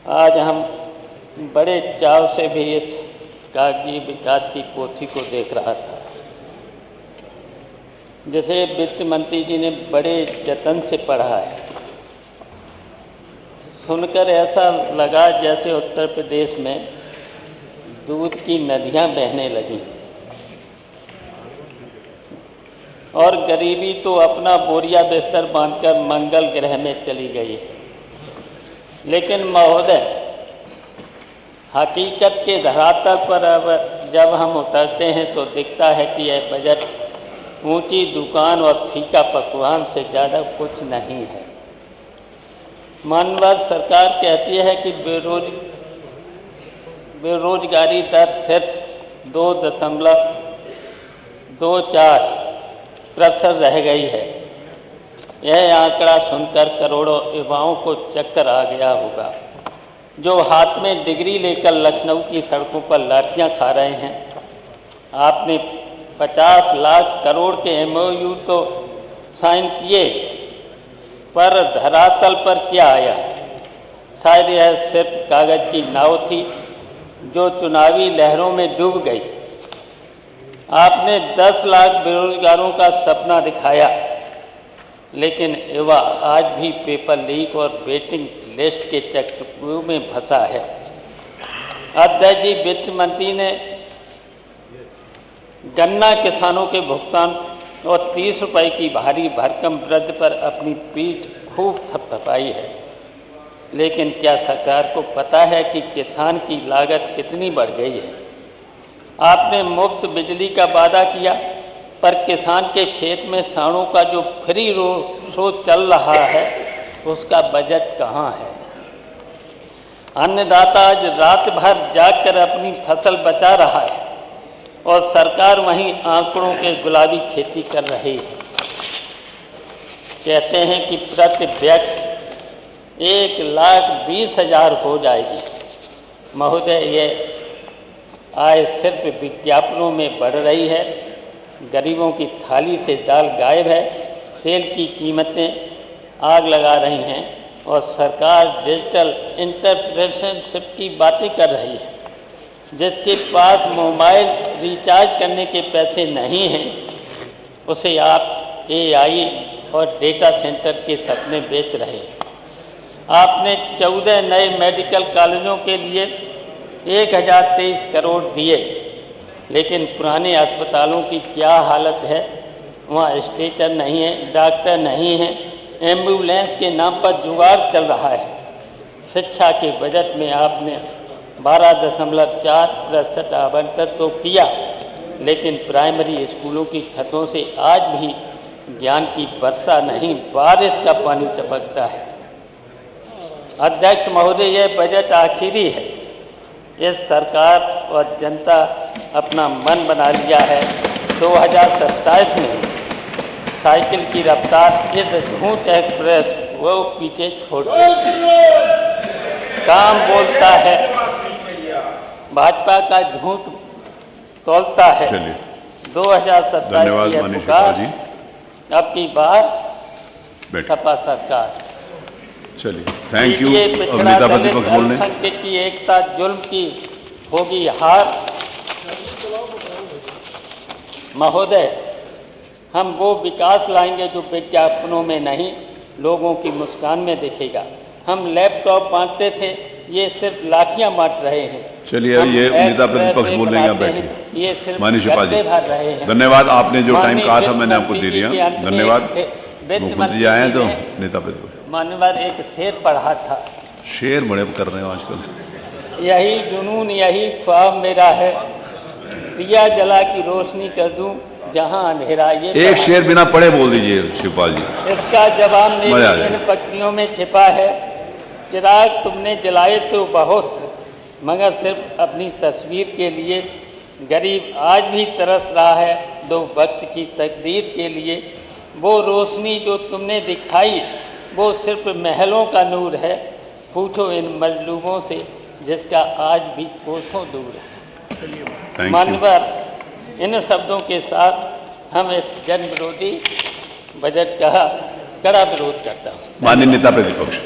आज हम बड़े चाव से भी इस कागजी विकास की पोथी को देख रहा था, जिसे वित्त मंत्री जी ने बड़े जतन से पढ़ा है। सुनकर ऐसा लगा जैसे उत्तर प्रदेश में दूध की नदियां बहने लगी और गरीबी तो अपना बोरिया बिस्तर बांधकर मंगल ग्रह में चली गई। लेकिन महोदय, हकीकत के धरातल पर अब जब हम उतरते हैं तो दिखता है कि यह बजट ऊंची दुकान और फीका पकवान से ज़्यादा कुछ नहीं है। मानवर सरकार कहती है कि बेरोजगारी दर सिर्फ 2.24% रह गई है। यह आंकड़ा सुनकर करोड़ों युवाओं को चक्कर आ गया होगा, जो हाथ में डिग्री लेकर लखनऊ की सड़कों पर लाठियां खा रहे हैं। आपने 50 लाख करोड़ के MOU तो साइन किए, पर धरातल पर क्या आया? शायद यह सिर्फ कागज की नाव थी जो चुनावी लहरों में डूब गई। आपने 10 लाख बेरोजगारों का सपना दिखाया, लेकिन युवा आज भी पेपर लीक और वेटिंग लिस्ट के चक्रव्यूह में फंसा है। अध्यक्ष जी, वित्त मंत्री ने गन्ना किसानों के भुगतान और 30 रुपये की भारी भरकम वृद्धि पर अपनी पीठ खूब थपथपाई है। लेकिन क्या सरकार को पता है कि किसान की लागत कितनी बढ़ गई है? आपने मुफ्त बिजली का वादा किया, पर किसान के खेत में सांडों का जो फ्री शो चल रहा है, उसका बजट कहाँ है? अन्नदाता आज रात भर जागकर अपनी फसल बचा रहा है और सरकार वहीं आंकड़ों के गुलाबी खेती कर रही है। कहते हैं कि प्रति व्यक्ति 1,20,000 हो जाएगी। महोदय, ये आय सिर्फ विज्ञापनों में बढ़ रही है। गरीबों की थाली से दाल गायब है, तेल की कीमतें आग लगा रही हैं और सरकार डिजिटल इंटरप्रेन्योरशिप की बातें कर रही है। जिसके पास मोबाइल रिचार्ज करने के पैसे नहीं हैं, उसे आप AI और डेटा सेंटर के सपने बेच रहे हैं। आपने 14 नए मेडिकल कॉलेजों के लिए 1023 करोड़ दिए, लेकिन पुराने अस्पतालों की क्या हालत है? वहाँ स्ट्रेचर नहीं है, डॉक्टर नहीं है, एम्बुलेंस के नाम पर जुगाड़ चल रहा है। शिक्षा के बजट में आपने 12.4% आवंटन तो किया, लेकिन प्राइमरी स्कूलों की छतों से आज भी ज्ञान की वर्षा नहीं, बारिश का पानी टपकता है। अध्यक्ष महोदय, यह बजट आखिरी है। इस सरकार और जनता अपना मन बना लिया है। 2027 में साइकिल की रफ्तार इस झूठ एक्सप्रेस वो पीछे छोड़ काम बोलता है, भाजपा का झूठ तोलता है। 2027 की पुकार, अब की बार सपा सरकार। चलिए, थैंक यू। अनीता प्रतिपक्ष बोलने की एकता जुल्म की होगी हार। महोदय, हम वो विकास लाएंगे जो विज्ञापनों में नहीं, लोगों की मुस्कान में दिखेगा। हम लैपटॉप बांटते थे, ये सिर्फ लाठियां बांट रहे हैं। चलिए, ये अनीता प्रतिपक्ष बोल रहे हैं, बैठिए। ये सिर्फ माननीय शिवपाल जी, भर रहे हैं। धन्यवाद। आपने जो टाइम कहा था मैंने आपको दे दिया, धन्यवाद। मुख्यमंत्री जी आए हैं तो नेता प्रतिपक्ष मानवर एक शेर पढ़ा था। शेर बड़े कर रहे हो आजकल। यही जुनून, यही ख्वाब मेरा है, दिया जला की रोशनी कर दूं जहां अंधेरा। ये एक शेर बिना पढ़े बोल दीजिए शिवपाल जी। इसका जवाब मेरी इन पंक्तियों में छिपा है। चिराग तुमने जलाए तो बहुत, मगर सिर्फ अपनी तस्वीर के लिए। गरीब आज भी तरस रहा है दो वक्त की तकदीर के लिए। वो रोशनी जो तुमने दिखाई, वो सिर्फ महलों का नूर है। पूछो इन मजलूमों से जिसका आज भी कोसों दूर है। मानवर, इन शब्दों के साथ हम इस जन विरोधी बजट का कड़ा विरोध करता हूँ। माननीय नेता प्रतिपक्ष।